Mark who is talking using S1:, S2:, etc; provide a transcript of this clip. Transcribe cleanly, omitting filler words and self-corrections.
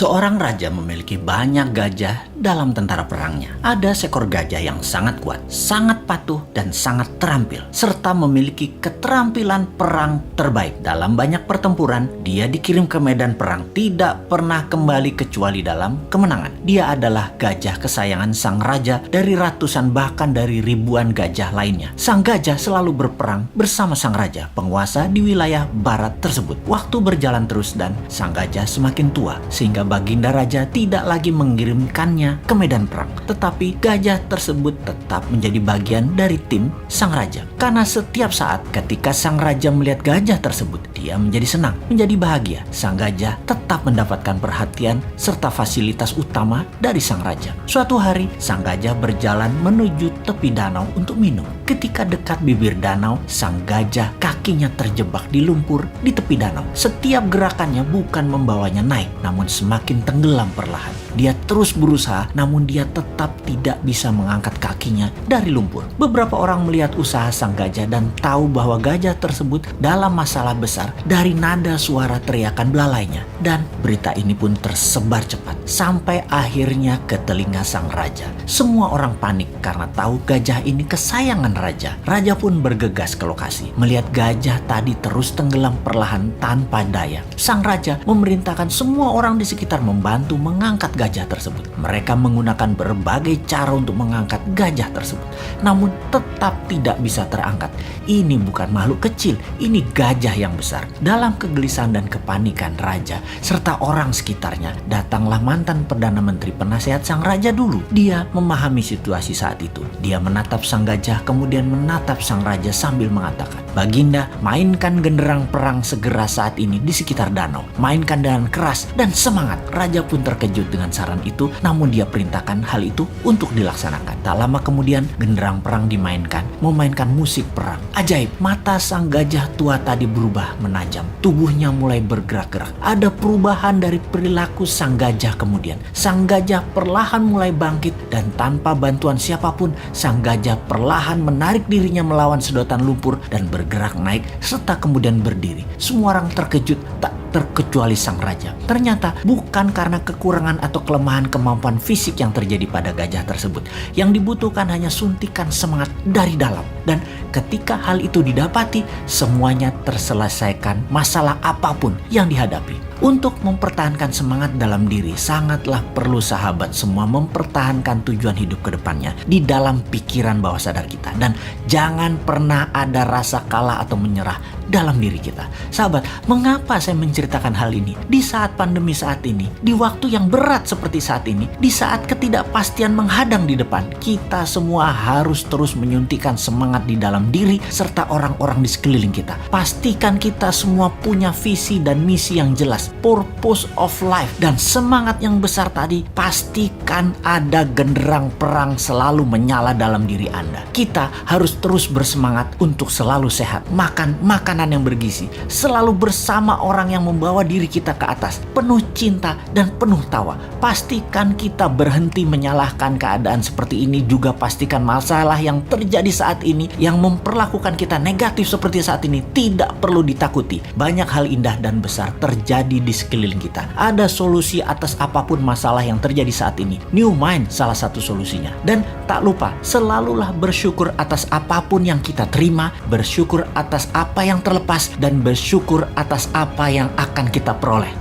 S1: Seorang raja memiliki banyak gajah dalam tentara perangnya. Ada seekor gajah yang sangat kuat, sangat patuh, dan sangat terampil, serta memiliki keterampilan perang terbaik. Dalam banyak pertempuran, dia dikirim ke medan perang, tidak pernah kembali kecuali dalam kemenangan. Dia adalah gajah kesayangan sang raja dari ratusan bahkan dari ribuan gajah lainnya. Sang gajah selalu berperang bersama sang raja, penguasa di wilayah barat tersebut. Waktu berjalan terus dan sang gajah semakin tua, sehingga baginda raja tidak lagi mengirimkannya ke medan perang. Tetapi gajah tersebut tetap menjadi bagian dari tim sang raja. Karena setiap saat ketika sang raja melihat gajah tersebut, dia menjadi senang, menjadi bahagia. Sang gajah tetap mendapatkan perhatian serta fasilitas utama dari sang raja. Suatu hari, sang gajah berjalan menuju tepi danau untuk minum. Ketika dekat bibir danau, sang gajah kakinya terjebak di lumpur di tepi danau. Setiap gerakannya bukan membawanya naik, namun semakin tenggelam perlahan. Dia terus berusaha, namun dia tetap tidak bisa mengangkat kakinya dari lumpur. Beberapa orang melihat usaha sang gajah dan tahu bahwa gajah tersebut dalam masalah besar dari nada suara teriakan belalainya. Dan berita ini pun tersebar cepat sampai akhirnya ke telinga sang raja. Semua orang panik karena tahu gajah ini kesayangan raja. Raja pun bergegas ke lokasi. Melihat gajah tadi terus tenggelam perlahan tanpa daya, sang raja memerintahkan semua orang di sekitar membantu mengangkat gajah tersebut. Mereka menggunakan berbagai cara untuk mengangkat gajah tersebut, namun tetap tidak bisa terangkat. Ini bukan makhluk kecil, ini gajah yang besar. Dalam kegelisahan dan kepanikan raja serta orang sekitarnya, datanglah mantan Perdana Menteri penasehat sang raja dulu. Dia memahami situasi saat itu. Dia menatap sang gajah, kemudian menatap sang raja sambil mengatakan, "Baginda, mainkan genderang perang segera saat ini di sekitar danau. Mainkan dengan keras dan semangat." Raja pun terkejut dengan saran itu, namun dia perintahkan hal itu untuk dilaksanakan. Tak lama kemudian, genderang perang dimainkan, memainkan musik perang. Ajaib, mata sang gajah tua tadi berubah menajam. Tubuhnya mulai bergerak-gerak. Ada perubahan dari perilaku sang gajah kemudian. Sang gajah perlahan mulai bangkit dan tanpa bantuan siapapun, sang gajah perlahan menarik dirinya melawan sedotan lumpur dan bergerak naik serta kemudian berdiri. Semua orang terkejut, tak terkecuali sang raja. Ternyata bukan karena kekurangan atau kelemahan kemampuan fisik yang terjadi pada gajah tersebut. Yang dibutuhkan hanya suntikan semangat dari dalam. Dan ketika hal itu didapati, semuanya terselesaikan masalah apapun yang dihadapi. Untuk mempertahankan semangat dalam diri, sangatlah perlu sahabat semua mempertahankan tujuan hidup ke depannya di dalam pikiran bawah sadar kita. Dan jangan pernah ada rasa kalah atau menyerah dalam diri kita. Sahabat, mengapa saya menceritakan hal ini? Di saat pandemi saat ini, di waktu yang berat seperti saat ini, di saat ketidakpastian menghadang di depan, kita semua harus terus menyuntikkan semangat di dalam diri serta orang-orang di sekeliling kita. Pastikan kita semua punya visi dan misi yang jelas, purpose of life, dan semangat yang besar tadi. Pastikan ada genderang perang selalu menyala dalam diri Anda. Kita harus terus bersemangat untuk selalu sehat, makan makanan yang bergizi, selalu bersama orang yang membawa diri kita ke atas, penuh cinta dan penuh tawa. Pastikan kita berhenti menyalahkan keadaan seperti ini. Juga pastikan masalah yang terjadi saat ini yang memperlakukan kita negatif seperti saat ini tidak perlu ditakuti. Banyak hal indah dan besar terjadi di sekeliling kita. Ada solusi atas apapun masalah yang terjadi saat ini. New Mind salah satu solusinya. Dan tak lupa, selalulah bersyukur atas apapun yang kita terima, bersyukur atas apa yang terlepas, dan bersyukur atas apa yang akan kita peroleh.